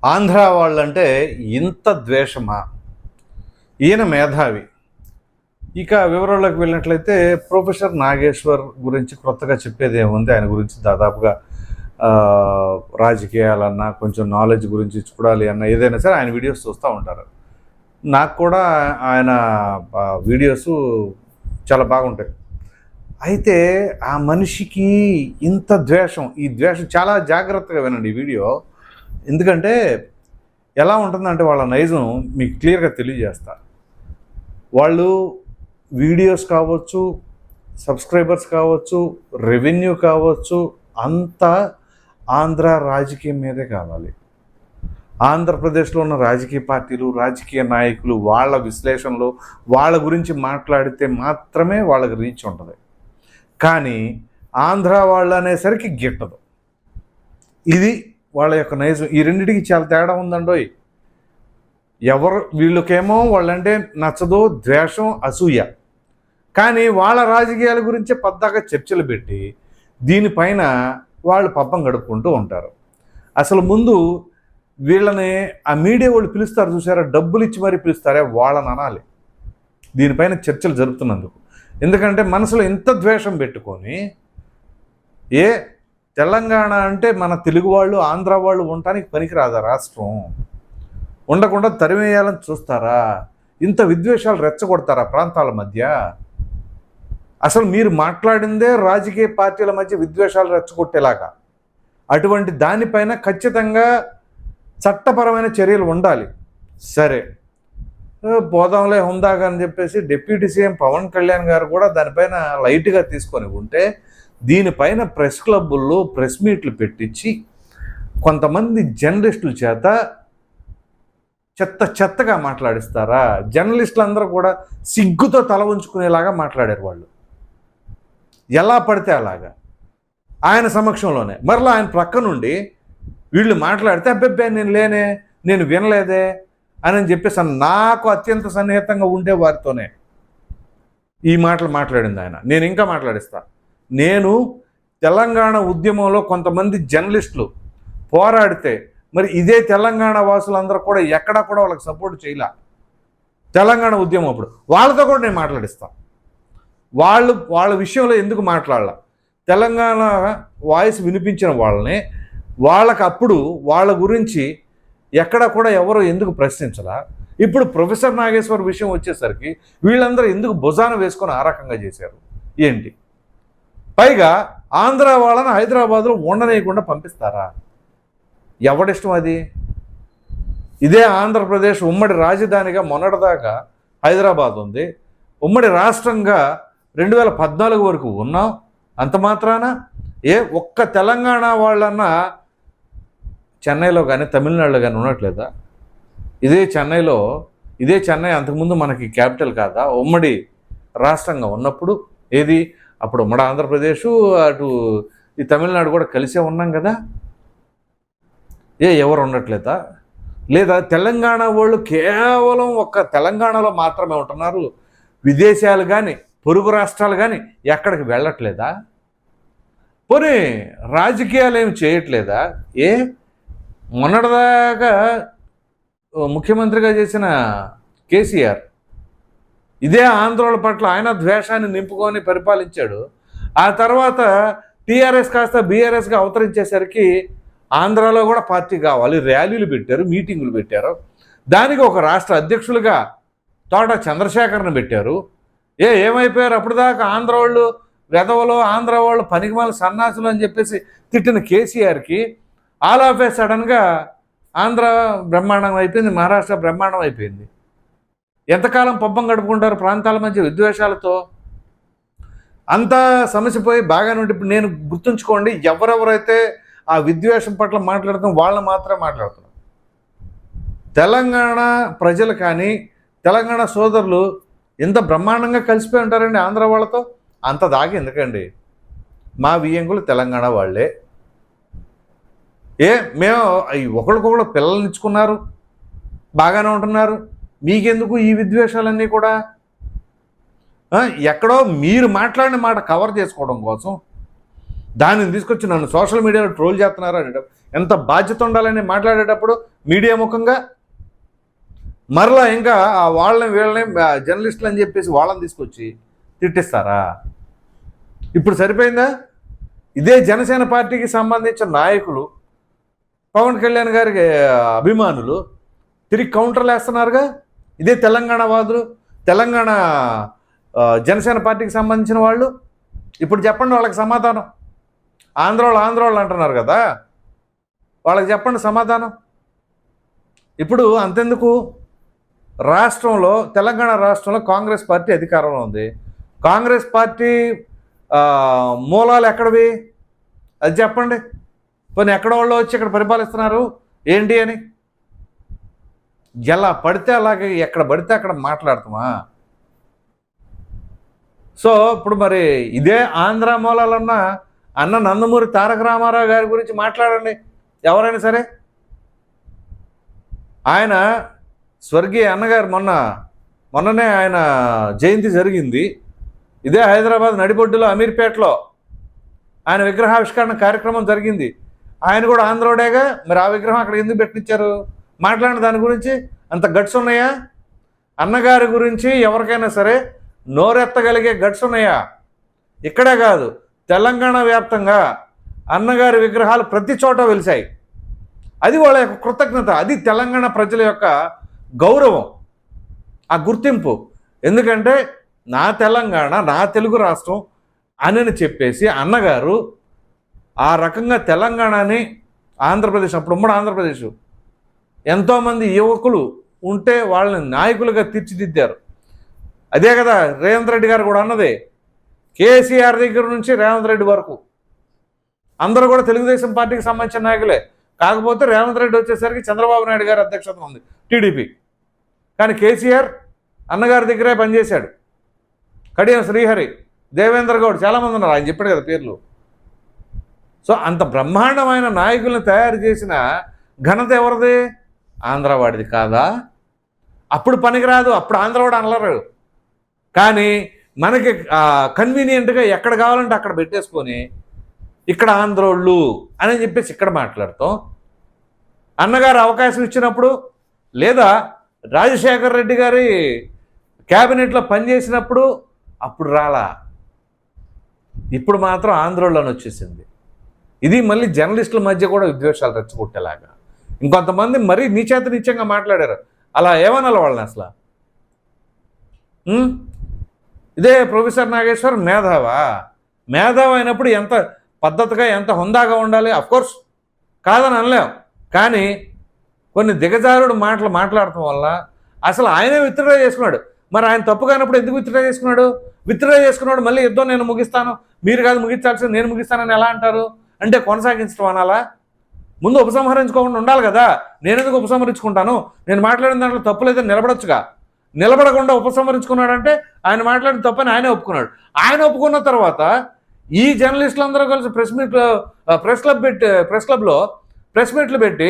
ఆంధ్ర వాళ్ళంటే ఇంత ద్వేషమా? ఈయన మేధావి. ఇక వివరాల్లోకి వెళ్ళినట్లయితే ప్రొఫెసర్ నాగేశ్వర్ గురించి కొత్తగా చెప్పేది ఏముంది? ఆయన గురించి దాదాపుగా రాజకీయాలన్నా కొంచెం నాలెడ్జ్ గురించి చూడాలి అన్న ఏదైనా సరే ఆయన వీడియోస్ చూస్తూ ఉంటారు. నాకు కూడా ఆయన వీడియోస్ చాలా బాగుంటాయి. అయితే ఆ మనిషికి ఇంత ద్వేషం, ఈ ద్వేషం చాలా జాగ్రత్తగా వినండి ఈ వీడియో. ఎందుకంటే ఎలా ఉంటుందంటే వాళ్ళ నైజం మీకు క్లియర్గా తెలియజేస్తా. వాళ్ళు వీడియోస్ కావచ్చు, సబ్స్క్రైబర్స్ కావచ్చు, రెవెన్యూ కావచ్చు, అంతా ఆంధ్ర రాజకీయం మీదే కావాలి. ఆంధ్రప్రదేశ్లో ఉన్న రాజకీయ పార్టీలు, రాజకీయ నాయకులు వాళ్ళ విశ్లేషణలు వాళ్ళ గురించి మాట్లాడితే మాత్రమే వాళ్ళకి రీచ్ ఉంటుంది. కానీ ఆంధ్ర వాళ్ళు అనేసరికి గిట్టదు. ఇది వాళ్ళ యొక్క నైజం. ఈ రెండింటికి చాలా తేడా ఉందండోయ్. వీళ్ళకేమో వాళ్ళంటే నచ్చదో, ద్వేషం, అసూయ. కానీ వాళ్ళ రాజకీయాల గురించే పద్దాకా చర్చలు పెట్టి దీనిపైన వాళ్ళు పబ్బం గడుపుకుంటూ ఉంటారు. అసలు ముందు వీళ్ళని ఆ మీడియా వాళ్ళు పిలుస్తారు చూసారా, డబ్బులు ఇచ్చి మరీ పిలుస్తారే, వాళ్ళని అనాలి దీనిపైన చర్చలు జరుపుతున్నందుకు. ఎందుకంటే మనసులో ఇంత ద్వేషం పెట్టుకొని తెలంగాణ అంటే మన తెలుగు వాళ్ళు, ఆంధ్ర వాళ్ళు ఉండటానికి పనికిరాదా రాష్ట్రం? ఉండకుండా తరిమేయాలని చూస్తారా? ఇంత విద్వేషాలు రెచ్చగొడతారా ప్రాంతాల మధ్య? అసలు మీరు మాట్లాడిందే రాజకీయ పార్టీల మధ్య విద్వేషాలు రెచ్చగొట్టేలాగా. అటువంటి దానిపైన ఖచ్చితంగా చట్టపరమైన చర్యలు ఉండాలి. సరే, పోదాంలే హుందాగా అని చెప్పేసి డిప్యూటీ సీఎం పవన్ కళ్యాణ్ గారు కూడా దానిపైన లైట్గా తీసుకొని ఉంటే, దీనిపైన ప్రెస్ క్లబ్బుల్లో ప్రెస్ మీట్లు పెట్టించి కొంతమంది జర్నలిస్టుల చేత చెత్తగా మాట్లాడిస్తారా? జర్నలిస్టులు అందరూ కూడా సిగ్గుతో తల ఉంచుకునేలాగా మాట్లాడారు వాళ్ళు, ఎలా పడితే అలాగా ఆయన సమక్షంలోనే. మరలా ఆయన ప్రక్క నుండి వీళ్ళు మాట్లాడితే అబ్బెబ్బే నేను వినలేదే అని చెప్పేసి నాకు అత్యంత సన్నిహితంగా ఉండే వారితోనే ఈ మాటలు మాట్లాడింది ఆయన. నేను ఇంకా మాట్లాడిస్తా. నేను తెలంగాణ ఉద్యమంలో కొంతమంది జర్నలిస్టులు పోరాడితే మరి ఇదే తెలంగాణ వాసులందరూ కూడా ఎక్కడా కూడా వాళ్ళకి సపోర్ట్ చేయలే తెలంగాణ ఉద్యమం అప్పుడు. వాళ్ళతో కూడా నేను మాట్లాడిస్తాను. వాళ్ళ విషయంలో ఎందుకు మాట్లాడాల? తెలంగాణ వాయిస్ వినిపించిన వాళ్ళని, వాళ్ళకి అప్పుడు వాళ్ళ గురించి ఎక్కడ కూడా ఎవరో ఎందుకు ప్రశ్నించలా? ఇప్పుడు ప్రొఫెసర్ నాగేశ్వర్ విషయం వచ్చేసరికి వీళ్ళందరూ ఎందుకు భుజాన వేసుకొని ఆ రకంగా చేశారు ఏంటి? పైగా ఆంధ్ర వాళ్ళని హైదరాబాద్లో ఉండనేయకుండా పంపిస్తారా? ఎవడిష్టం అది? ఇదే ఆంధ్రప్రదేశ్ ఉమ్మడి రాజధానిగా మొన్నటిదాకా హైదరాబాద్ ఉంది. ఉమ్మడి రాష్ట్రంగా 2014 వరకు ఉన్నాం. అంత మాత్రాన ఒక్క తెలంగాణ వాళ్ళన్నా చెన్నైలో కానీ తమిళనాడులో కానీ ఉండట్లేదా? ఇదే చెన్నై అంతకుముందు మనకి క్యాపిటల్ కాదా? ఉమ్మడి రాష్ట్రంగా ఉన్నప్పుడు అప్పుడు ఉమ్మడి ఆంధ్రప్రదేశ్, అటు ఈ తమిళనాడు కూడా కలిసే ఉన్నాం కదా. ఎవరు ఉండట్లేదా? లేదా తెలంగాణ వాళ్ళు కేవలం ఒక్క తెలంగాణలో మాత్రమే ఉంటున్నారు, విదేశాలు కానీ పొరుగు రాష్ట్రాలు కానీ ఎక్కడికి వెళ్ళట్లేదా? పోనీ రాజకీయాలు ఏమి చేయట్లేదా? మొన్నటిదాకా ముఖ్యమంత్రిగా చేసిన కేసీఆర్ ఇదే ఆంధ్రోళ పట్ల ఆయన ద్వేషాన్ని నింపుకొని పరిపాలించాడు. ఆ తర్వాత టీఆర్ఎస్ కాస్త బీఆర్ఎస్గా అవతరించేసరికి ఆంధ్రాలో కూడా పార్టీ కావాలి, ర్యాలీలు పెట్టారు, మీటింగులు పెట్టారు. దానికి ఒక రాష్ట్ర అధ్యక్షులుగా తోట చంద్రశేఖర్ని పెట్టారు. ఏమైపోయారు? అప్పుడు దాకా ఆంధ్ర వాళ్ళు వెధవలు, ఆంధ్ర వాళ్ళు పనికిమాల సన్నాసులు అని చెప్పేసి తిట్టిన కేసీఆర్కి ఆల్ ఆఫ్ ఏ సడన్గా ఆంధ్ర బ్రహ్మాండం అయిపోయింది, మహారాష్ట్ర బ్రహ్మాండం అయిపోయింది. ఎంతకాలం పబ్బం గడుపుకుంటారు ప్రాంతాల మధ్య విద్వేషాలతో? అంతా సమస్య పోయి బాగానే ఉంటే ఇప్పుడు నేను గుర్తుంచుకోండి, ఎవరెవరైతే ఆ విద్వేషం పట్ల మాట్లాడుతాం వాళ్ళని మాత్రమే మాట్లాడుతున్నాం. తెలంగాణ ప్రజలు కానీ తెలంగాణ సోదరులు ఎంత బ్రహ్మాండంగా కలిసిపోయి ఉంటారండి ఆంధ్ర వాళ్ళతో. అంత దాకా ఎందుకండి? మా వియ్యంకులు తెలంగాణ వాళ్ళే. మేము ఒకరికొకరు పిల్లల్ని ఇచ్చుకున్నారు, బాగానే ఉంటున్నారు, మీకెందుకు ఈ విద్వేషాలన్నీ కూడా? ఎక్కడో మీరు మాట్లాడిన మాట కవర్ చేసుకోవడం కోసం దానిని తీసుకొచ్చి నన్ను సోషల్ మీడియాలో ట్రోల్ చేస్తున్నారు అని ఎంత బాధ్యత ఉండాలని మాట్లాడేటప్పుడు మీడియా ముఖంగా మరలా ఇంకా వాళ్ళని వీళ్ళని జర్నలిస్టులు అని చెప్పేసి వాళ్ళని తీసుకొచ్చి తిట్టిస్తారా? ఇప్పుడు సరిపోయిందా? ఇదే జనసేన పార్టీకి సంబంధించిన నాయకులు పవన్ కళ్యాణ్ గారికి అభిమానులు తిరిగి కౌంటర్లు వేస్తున్నారుగా. ఇదే తెలంగాణ వాదులు, తెలంగాణ జనసేన పార్టీకి సంబంధించిన వాళ్ళు. ఇప్పుడు చెప్పండి వాళ్ళకి సమాధానం. ఆంధ్రోళ్ళు అంటున్నారు కదా, వాళ్ళకి చెప్పండి సమాధానం. ఇప్పుడు అంతెందుకు, రాష్ట్రంలో తెలంగాణ రాష్ట్రంలో కాంగ్రెస్ పార్టీ అధికారంలో ఉంది. కాంగ్రెస్ పార్టీ మూలాలు ఎక్కడవి అది చెప్పండి. పోనీ ఎక్కడ వాళ్ళు వచ్చి ఇక్కడ పరిపాలిస్తున్నారు ఏంటి అని ఎలా పడితే అలాగే ఎక్కడ పడితే అక్కడ మాట్లాడుతామా? సో ఇప్పుడు మరి ఇదే ఆంధ్ర మూలాలన్న అన్న నందమూరి తారక రామారావు గారి గురించి మాట్లాడండి ఎవరైనా సరే. ఆయన స్వర్గీయ అన్నగారు మొన్ననే ఆయన జయంతి జరిగింది. ఇదే హైదరాబాద్ నడిబొడ్డులో అమీర్పేటలో ఆయన విగ్రహావిష్కరణ కార్యక్రమం జరిగింది. ఆయన కూడా ఆంధ్రోడేగా, మరి ఆ విగ్రహం అక్కడ ఎందుకు పెట్టించారు? మాట్లాడిన దాని గురించి అంత గట్స్ ఉన్నాయా? అన్నగారి గురించి ఎవరికైనా సరే నోరెత్తగలిగే గట్స్ ఉన్నాయా? ఇక్కడే కాదు, తెలంగాణ వ్యాప్తంగా అన్నగారి విగ్రహాలు ప్రతి చోట వెలిశాయి. అది వాళ్ళ యొక్క కృతజ్ఞత, అది తెలంగాణ ప్రజల యొక్క గౌరవం, ఆ గుర్తింపు. ఎందుకంటే నా తెలంగాణ, నా తెలుగు రాష్ట్రం అని చెప్పేసి అన్నగారు ఆ రకంగా తెలంగాణని ఆంధ్రప్రదేశ్, అప్పుడు ఉమ్మడి ఆంధ్రప్రదేశ్ ఎంతోమంది యువకులు ఉంటే వాళ్ళని నాయకులుగా తీర్చిదిద్దారు. అదే కదా రేవంత్ రెడ్డి గారు కూడా అన్నదే. కేసీఆర్ దగ్గర నుంచి రేవంత్ రెడ్డి వరకు అందరూ కూడా తెలుగుదేశం పార్టీకి సంబంధించిన నాయకులే. కాకపోతే రేవంత్ రెడ్డి వచ్చేసరికి చంద్రబాబు నాయుడు గారి అధ్యక్షత ఉంది టీడీపీ. కానీ కేసీఆర్ అన్నగారి దగ్గరే పనిచేశాడు. కడియం శ్రీహరి, దేవేంద్ర గౌడ్, చాలామంది ఉన్నారు, ఆయన చెప్పాడు కదా పేర్లు. సో అంత బ్రహ్మాండమైన నాయకులను తయారు చేసిన ఘనత ఎవరిది? ఆంధ్రవాడిది కాదా? అప్పుడు పనికిరాదు, అప్పుడు ఆంధ్రవాడు అనలేరు. కానీ మనకి కన్వీనియంట్గా ఎక్కడ కావాలంటే అక్కడ పెట్టేసుకొని ఇక్కడ ఆంధ్రోళ్ళు అని చెప్పేసి ఇక్కడ మాట్లాడతాం. అన్నగారు అవకాశం ఇచ్చినప్పుడు, లేదా రాజశేఖర్ రెడ్డి గారి క్యాబినెట్లో పనిచేసినప్పుడు అప్పుడు రాలా, ఇప్పుడు మాత్రం ఆంధ్రోళ్ళు అని వచ్చేసింది. ఇది మళ్ళీ జర్నలిస్టుల మధ్య కూడా విద్వేషాలు రెచ్చగొట్టేలాగా. ఇంకొంతమంది మరీ నీచంగా మాట్లాడారు. అలా ఏమనాలి వాళ్ళని అసలు? ఇదే ప్రొఫెసర్ నాగేశ్వర్ మేధావి అయినప్పుడు ఎంత పద్ధతిగా ఎంత హుందాగా ఉండాలి. అఫ్కోర్స్ కాదని అనలేం, కానీ కొన్ని దిగజారుడు మాటలు మాట్లాడటం వల్ల అసలు ఆయనే విత్డ్రా చేసుకున్నాడు. మరి ఆయన తప్పు కానప్పుడు ఎందుకు విత్డ్రా చేసుకున్నాడు? విత్డ్రా చేసుకున్నాడు మళ్ళీ యుద్ధం నేను ముగిస్తాను, మీరు కాదు ముగించాల్సింది నేను ముగిస్తానని ఎలా అంటారు? అంటే కొనసాగించడం అనాలా? ముందు ఉపసంహరించుకోకుండా ఉండాలి కదా. నేను ఎందుకు ఉపసంహరించుకుంటాను? నేను మాట్లాడిన దాంట్లో తప్పు లేదని నిలబడొచ్చుగా. నిలబడకుండా ఉపసంహరించుకున్నాడంటే ఆయన మాట్లాడిన తప్పని ఆయనే ఒప్పుకున్నాడు. ఆయన ఒప్పుకున్న తర్వాత ఈ జర్నలిస్టులందరూ కలిసి ప్రెస్ క్లబ్లో ప్రెస్ మీట్లు పెట్టి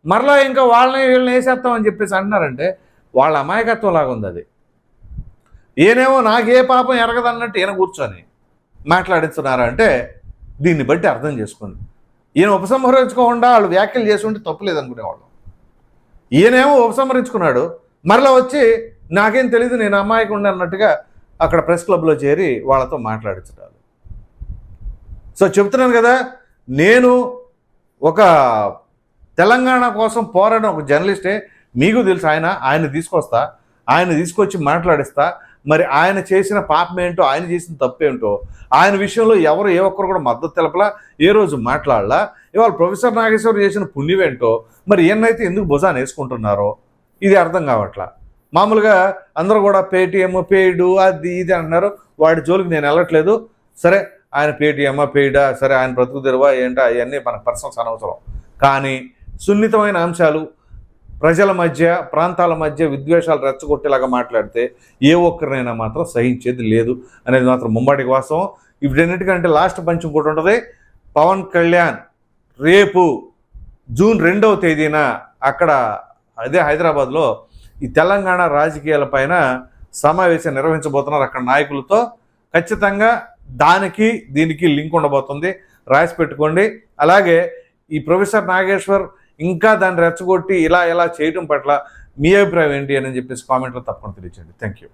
మరలా ఇంకా వీళ్ళని వేసేస్తామని చెప్పేసి అంటున్నారంటే వాళ్ళ అమాయకత్వం లాగా ఉంది అది. ఈయనేమో నాకే పాపం ఎరగదన్నట్టు ఈయన కూర్చొని మాట్లాడిస్తున్నారంటే దీన్ని బట్టి అర్థం చేసుకోండి. ఈయన ఉపసంహరించుకోకుండా వాళ్ళు వ్యాఖ్యలు చేసుకుంటే తప్పు లేదనుకునేవాళ్ళు. ఈయనేమో ఉపసంహరించుకున్నాడు, మరలా వచ్చి నాకేం తెలీదు నేను అమాయకుండా అన్నట్టుగా అక్కడ ప్రెస్ క్లబ్లో చేరి వాళ్ళతో మాట్లాడించడాలు. సో చెప్తున్నాను కదా, నేను ఒక తెలంగాణ కోసం పోరాడిన ఒక జర్నలిస్టే. మీకు తెలుసు, ఆయన తీసుకొస్తా, ఆయన తీసుకొచ్చి మాట్లాడిస్తా. మరి ఆయన చేసిన పాపం ఏంటో, ఆయన చేసిన తప్పేంటో, ఆయన విషయంలో ఎవరు ఏ ఒక్కరు కూడా మద్దతు తెలపలా, ఏ రోజు మాట్లాడలా. ఇవాళ ప్రొఫెసర్ నాగేశ్వర్ చేసిన పుణ్యమేంటో, మరి ఈయనైతే ఎందుకు భుజాన్ని వేసుకుంటున్నారో ఇది అర్థం కావట్లా. మామూలుగా అందరూ కూడా పేటీఎం పెయిడ్ అది ఇది అంటున్నారు. వాడి జోలికి నేను వెళ్ళట్లేదు. సరే ఆయన పేటీఎమ్మా పెయిడా, సరే ఆయన బ్రతుకు తెరువా ఏంటా, అవన్నీ మన పర్సనల్స్ అనవసరం. కానీ సున్నితమైన అంశాలు, ప్రజల మధ్య ప్రాంతాల మధ్య విద్వేషాలు రెచ్చగొట్టేలాగా మాట్లాడితే ఏ ఒక్కరినైనా మాత్రం సహించేది లేదు అనేది మాత్రం ముమ్మాటికి వాస్తవం. వీటన్నిటికంటే లాస్ట్ పంచ్ ఇంకోటి ఉంటుంది. పవన్ కళ్యాణ్ రేపు జూన్ 2వ తేదీన అక్కడ అదే హైదరాబాద్లో ఈ తెలంగాణ రాజకీయాల పైన సమావేశం నిర్వహించబోతున్నారు అక్కడ నాయకులతో. ఖచ్చితంగా దీనికి లింక్ ఉండబోతుంది, రాసి పెట్టుకోండి. అలాగే ఈ ప్రొఫెసర్ నాగేశ్వర్ ఇంకా దాన్ని రెచ్చగొట్టి ఇలా చేయడం పట్ల మీ అభిప్రాయం ఏంటి అని చెప్పేసి కామెంట్లో తప్పకుండా తెలియచేయండి. Thank you.